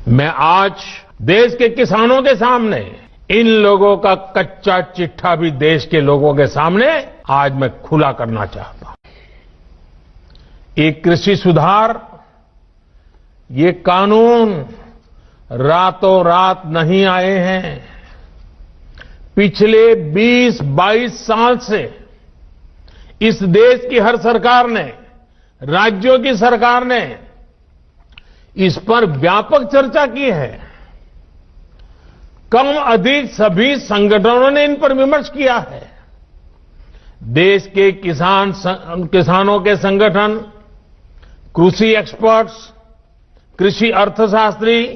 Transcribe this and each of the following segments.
मैं आज देश के किसानों के सामने इन लोगों का कच्चा चिट्ठा भी देश के लोगों के सामने आज मैं खुला करना चाहता हूं। ये कृषि सुधार, ये कानून रातों रात नहीं आए हैं। पिछले 20-22 साल से इस देश की हर सरकार ने, राज्यों की सरकार ने इस पर व्यापक चर्चा की है। कम अधिक सभी संगठनों ने इन पर विमर्श किया है। देश के किसानों के संगठन, कृषि एक्सपर्ट्स, कृषि अर्थशास्त्री,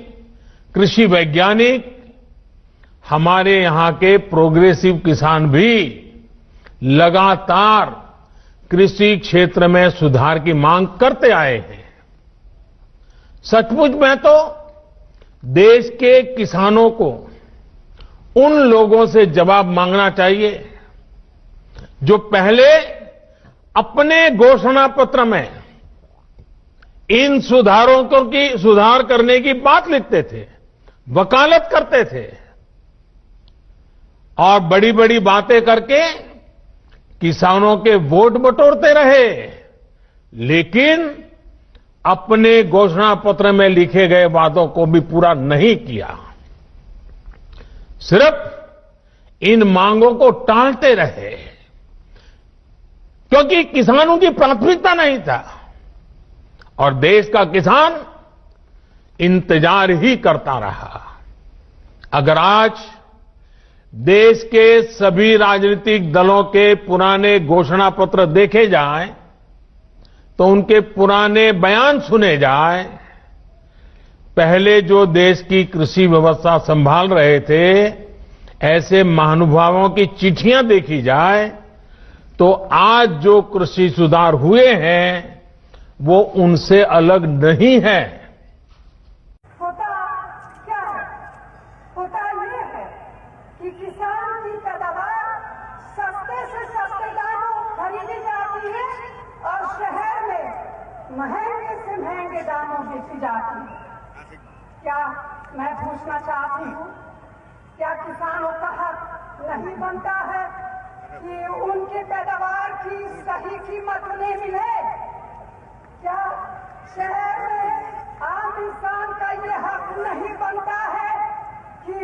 कृषि वैज्ञानिक, हमारे यहां के प्रोग्रेसिव किसान भी लगातार कृषि क्षेत्र में सुधार की मांग करते आए हैं। सचमुच में तो देश के किसानों को उन लोगों से जवाब मांगना चाहिए जो पहले अपने घोषणा पत्र में इन सुधार करने की बात लिखते थे, वकालत करते थे और बड़ी बड़ी बातें करके किसानों के वोट बटोरते रहे, लेकिन अपने घोषणा पत्र में लिखे गए वादों को भी पूरा नहीं किया। सिर्फ इन मांगों को टालते रहे क्योंकि किसानों की प्राथमिकता नहीं था और देश का किसान इंतजार ही करता रहा। अगर आज देश के सभी राजनीतिक दलों के पुराने घोषणा पत्र देखे जाएं तो उनके पुराने बयान सुने जाएं, पहले जो देश की कृषि व्यवस्था संभाल रहे थे ऐसे महानुभावों की चिट्ठियां देखी जाए तो आज जो कृषि सुधार हुए हैं वो उनसे अलग नहीं है। होता क्या है? होता ये है कि किसान की पैदावार सस्ते से सस्ते दामों खरीदी जाती है और शहर में महंगे से महंगे दामों बेची जाती है। क्या मैं पूछना चाहती हूँ, क्या किसानों का हक नहीं बनता है कि उनके पैदावार की सही कीमत उन्हें मिले? क्या शहर में आम इंसान का ये हक नहीं बनता है कि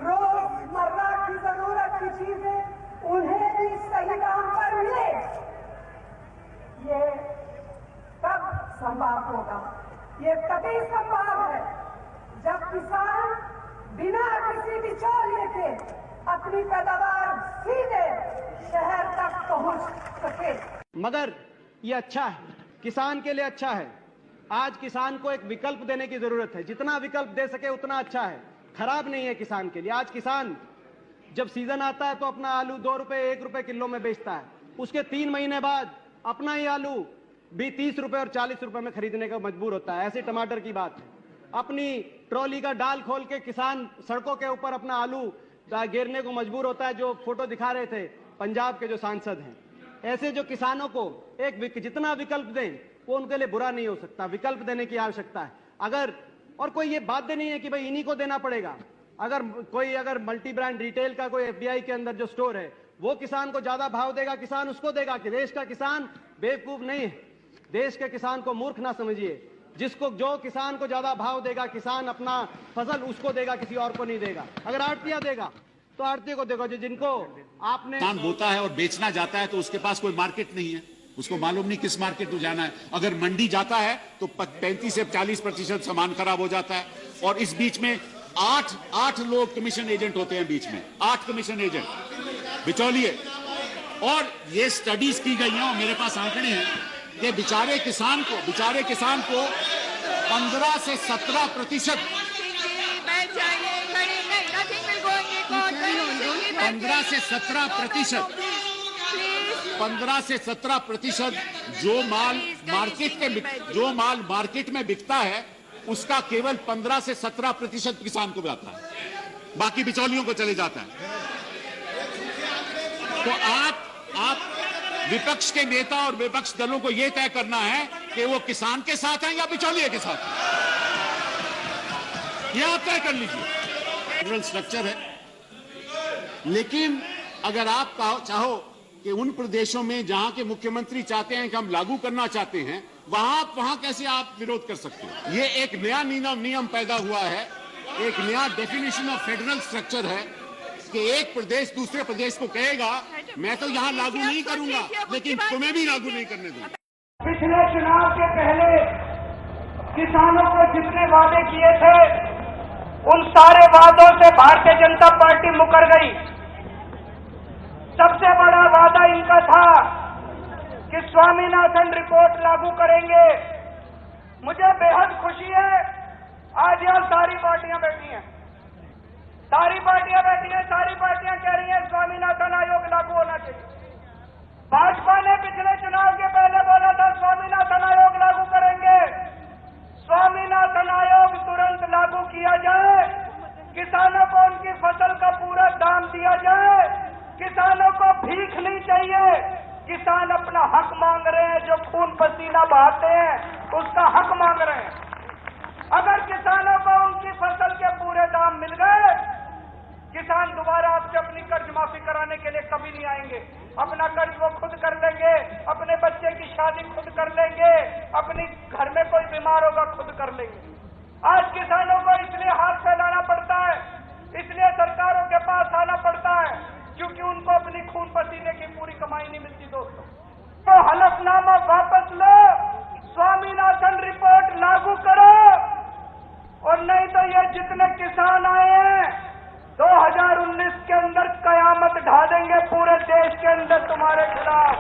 रोजमर्रा की जरूरत की चीजें उन्हें भी सही दाम पर मिले? ये कब संभव होगा? ये तभी संभव है जब किसान बिना किसी बिचौलिए के अपनी पैदावार सीधे शहर तक पहुंच सके। मगर ये अच्छा है, किसान के लिए अच्छा है। आज किसान को एक विकल्प देने की जरूरत है, जितना विकल्प दे सके उतना अच्छा है, खराब नहीं है किसान के लिए। आज किसान जब सीजन आता है तो अपना आलू 2 रुपए 1 रुपए किलो में बेचता है, उसके 3 महीने बाद अपना ही आलू भी 30 रुपए और 40 रुपए में खरीदने का मजबूर होता है। ऐसे टमाटर की बात है। अपनी ट्रॉली का डाल खोल के किसान सड़कों के ऊपर अपना आलू गिरने को मजबूर होता है, जो फोटो दिखा रहे थे पंजाब के जो सांसद हैं। ऐसे जो किसानों को जितना विकल्प दें वो उनके लिए बुरा नहीं हो सकता, विकल्प देने की आवश्यकता है। और कोई ये बाध्य नहीं है कि भाई इन्हीं को देना पड़ेगा। अगर मल्टी ब्रांड रिटेल का कोई एफडीआई के अंदर जो स्टोर है वो किसान को ज्यादा भाव देगा, किसान उसको देगा। कि देश का किसान बेवकूफ नहीं है, देश के किसान को मूर्ख ना समझिए। जो किसान को ज्यादा भाव देगा, किसान अपना फसल उसको देगा, किसी और को नहीं देगा। अगर आड़तिया देगा तो आड़ती को देखो, जो जिनको आपने किसान बोता है और बेचना जाता है तो उसके पास कोई मार्केट नहीं है, उसको मालूम नहीं किस मार्केट में जाना है। अगर मंडी जाता है तो 35 से 40% सामान खराब हो जाता है। और इस बीच में 8 लोग कमीशन एजेंट होते हैं, बीच में 8 कमीशन एजेंट बिचौलिए। और ये स्टडीज की गई हैं और मेरे पास आंकड़े हैं कि बेचारे किसान को 15 से 17% 15 से 17% जो माल मार्केट में बिकता है उसका केवल 15 से 17% किसान को आता है, बाकी बिचौलियों को चले जाता है। तो आप विपक्ष के नेता और विपक्ष दलों को यह तय करना है कि वो किसान के साथ हैं या बिचौलिए के साथ हैं। ये आप तय कर लीजिए। फेडरल स्ट्रक्चर है, लेकिन अगर आप चाहो कि उन प्रदेशों में जहां के मुख्यमंत्री चाहते हैं कि हम लागू करना चाहते हैं, वहां कैसे आप विरोध कर सकते हो? ये एक नया नियम पैदा हुआ है, एक नया डेफिनेशन ऑफ फेडरल स्ट्रक्चर है कि एक प्रदेश दूसरे प्रदेश को कहेगा मैं तो यहां लागू नहीं करूंगा, लेकिन तुम्हें भी लागू नहीं करने दूंगा। पिछले चुनाव के पहले किसानों को जितने वादे किए थे, उन सारे वादों से भारतीय जनता पार्टी मुकर गई। सबसे बड़ा वादा इनका था कि स्वामीनाथन रिपोर्ट लागू करेंगे। मुझे बेहद खुशी है, आज यहां सारी पार्टियां बैठी हैं, सारी पार्टियां कह रही हैं स्वामीनाथन आयोग लागू होना चाहिए। भाजपा ने पिछले चुनाव के पहले बोला था स्वामीनाथन आयोग लागू करेंगे। स्वामीनाथन आयोग तुरंत लागू किया जाए, किसानों को उनकी फसल का पूरा दाम दिया जाए, किसानों को भीख नहीं चाहिए। किसान अपना हक मांग रहे हैं, जो खून पसीना बहाते हैं उसका हक मांग रहे हैं। अगर किसानों को उनकी फसल के पूरे दाम मिल गए, किसान दोबारा आपसे अपनी कर्ज माफी कराने के लिए कभी नहीं आएंगे। अपना कर्ज वो खुद कर लेंगे, अपने बच्चे की शादी खुद कर लेंगे, अपनी घर में कोई बीमार होगा खुद कर लेंगे। आज किसानों को इसलिए हाथ फैलाना पड़ता है, इसलिए सरकारों के पास आना पड़ता है, क्योंकि उनको अपनी खून पसीने की पूरी कमाई नहीं मिलती। दोस्तों, तो हलफनामा वापस लो, स्वामीनाथन रिपोर्ट लागू करो, और नहीं तो ये जितने किसान आए हैं 2019 के अंदर कयामत ढा देंगे पूरे देश के अंदर तुम्हारे खिलाफ।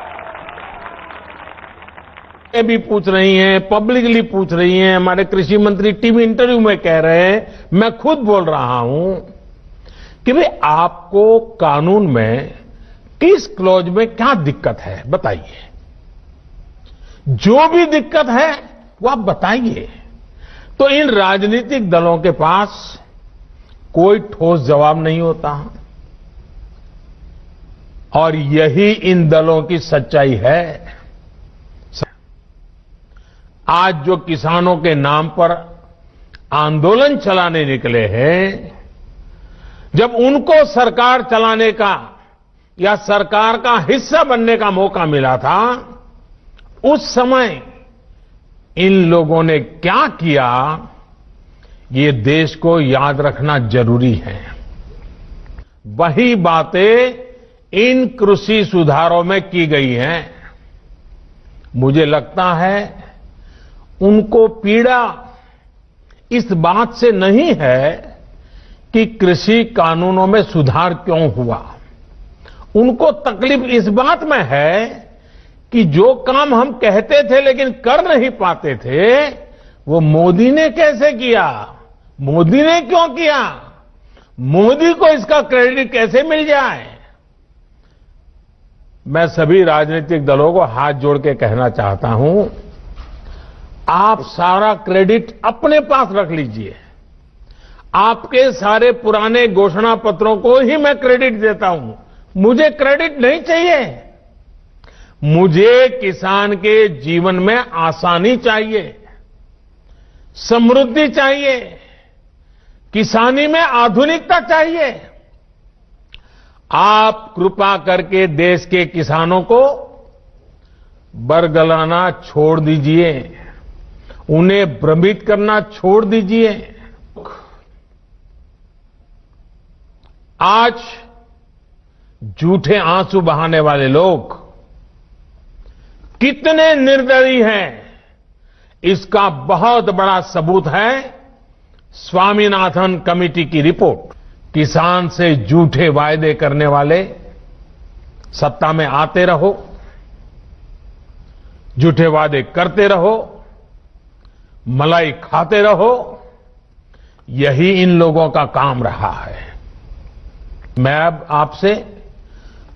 ये भी पूछ रही हैं, पब्लिकली पूछ रही हैं, हमारे कृषि मंत्री टीवी इंटरव्यू में कह रहे हैं, मैं खुद बोल रहा हूं कि भाई आपको कानून में किस क्लॉज में क्या दिक्कत है बताइए। जो भी दिक्कत है वो आप बताइए। तो इन राजनीतिक दलों के पास कोई ठोस जवाब नहीं होता, और यही इन दलों की सच्चाई है। आज जो किसानों के नाम पर आंदोलन चलाने निकले हैं, जब उनको सरकार चलाने का या सरकार का हिस्सा बनने का मौका मिला था, उस समय इन लोगों ने क्या किया, ये देश को याद रखना जरूरी है। वही बातें इन कृषि सुधारों में की गई हैं। मुझे लगता है उनको पीड़ा इस बात से नहीं है कि कृषि कानूनों में सुधार क्यों हुआ, उनको तकलीफ इस बात में है कि जो काम हम कहते थे लेकिन कर नहीं पाते थे, वो मोदी ने कैसे किया, मोदी ने क्यों किया, मोदी को इसका क्रेडिट कैसे मिल जाए। मैं सभी राजनीतिक दलों को हाथ जोड़ के कहना चाहता हूं, आप सारा क्रेडिट अपने पास रख लीजिए। आपके सारे पुराने घोषणा पत्रों को ही मैं क्रेडिट देता हूं, मुझे क्रेडिट नहीं चाहिए। मुझे किसान के जीवन में आसानी चाहिए, समृद्धि चाहिए, किसानी में आधुनिकता चाहिए। आप कृपा करके देश के किसानों को बरगलाना छोड़ दीजिए, उन्हें भ्रमित करना छोड़ दीजिए। आज झूठे आंसू बहाने वाले लोग कितने निर्दयी हैं, इसका बहुत बड़ा सबूत है स्वामीनाथन कमेटी की रिपोर्ट। किसान से झूठे वायदे करने वाले सत्ता में आते रहो, झूठे वादे करते रहो, मलाई खाते रहो, यही इन लोगों का काम रहा है। मैं अब आपसे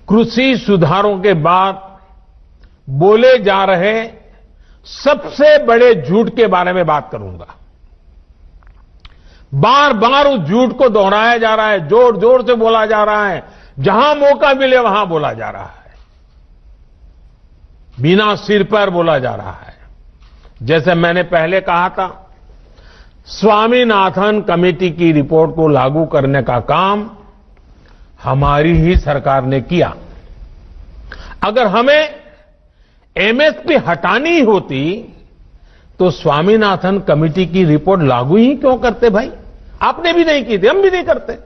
कृषि सुधारों के बाद बोले जा रहे सबसे बड़े झूठ के बारे में बात करूंगा। बार बार उस झूठ को दोहराया जा रहा है, जोर जोर से बोला जा रहा है, जहां मौका मिले वहां बोला जा रहा है, बिना सिर पर बोला जा रहा है। जैसे मैंने पहले कहा था, स्वामीनाथन कमेटी की रिपोर्ट को लागू करने का काम हमारी ही सरकार ने किया। अगर हमें एमएसपी हटानी होती तो स्वामीनाथन कमेटी की रिपोर्ट लागू ही क्यों करते भाई? आपने भी नहीं की थी, हम भी नहीं करते।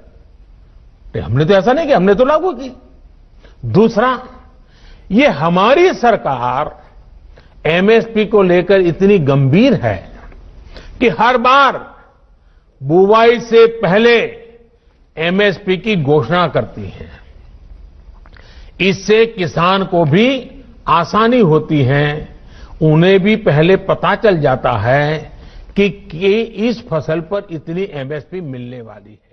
हमने तो ऐसा नहीं किया, हमने तो लागू की। दूसरा, ये हमारी सरकार एमएसपी को लेकर इतनी गंभीर है कि हर बार बुवाई से पहले एमएसपी की घोषणा करती है। इससे किसान को भी आसानी होती है, उन्हें भी पहले पता चल जाता है कि इस फसल पर इतनी एमएसपी मिलने वाली है।